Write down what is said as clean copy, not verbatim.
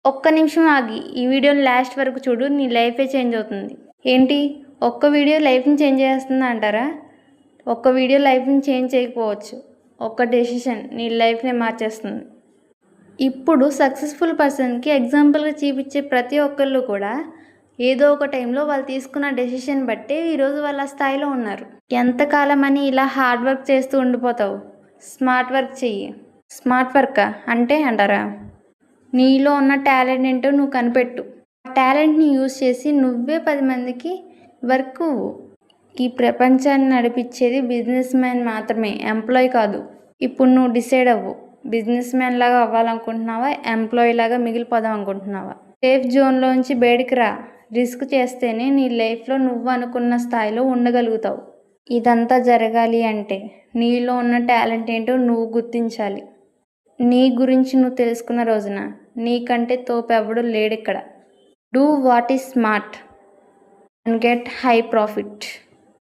ఒక్క నిమిషం ఆగి ఈ వీడియోని లాస్ట్ వరకు చూడు, నీ లైఫే చేంజ్ అవుతుంది. ఏంటి, ఒక్క వీడియో లైఫ్ని చేంజ్ చేస్తుందా అంటారా? ఒక్క వీడియో లైఫ్ని చేంజ్ చేయకపోవచ్చు, ఒక్క డెసిషన్ నీ లైఫ్ని మార్చేస్తుంది. ఇప్పుడు సక్సెస్ఫుల్ పర్సన్కి ఎగ్జాంపుల్గా చూపించే ప్రతి ఒక్కళ్ళు కూడా ఏదో ఒక టైంలో వాళ్ళు తీసుకున్న డెసిషన్ బట్టే ఈరోజు వాళ్ళ స్థాయిలో ఉన్నారు. ఎంతకాలం అని ఇలా హార్డ్ వర్క్ చేస్తూ ఉండిపోతావు? స్మార్ట్ వర్క్ చెయ్యి. స్మార్ట్ వర్క్ అంటే అంటారా, నీలో ఉన్న టాలెంట్ ఏంటో నువ్వు కనిపెట్టు. ఆ టాలెంట్ని యూజ్ చేసి నువ్వే 10 మందికి వర్క్. ఈ ప్రపంచాన్ని నడిపించేది బిజినెస్ మ్యాన్ మాత్రమే, ఎంప్లాయ్ కాదు. ఇప్పుడు నువ్వు డిసైడ్ అవ్వు, బిజినెస్ మ్యాన్ లాగా అవ్వాలనుకుంటున్నావా, ఎంప్లాయీ లాగా మిగిలిపోదాం అనుకుంటున్నావా? సేఫ్ జోన్లోంచి బయటికి రా. రిస్క్ చేస్తేనే నీ లైఫ్లో నువ్వు అనుకున్న స్థాయిలో ఉండగలుగుతావు. ఇదంతా జరగాలి అంటే నీలో ఉన్న టాలెంట్ ఏంటో నువ్వు గుర్తించాలి. నీ గురించి నువ్వు తెలుసుకున్న రోజున నీకంటే తోపెవడు లేడిక్కడ. Do what is smart and get high profit.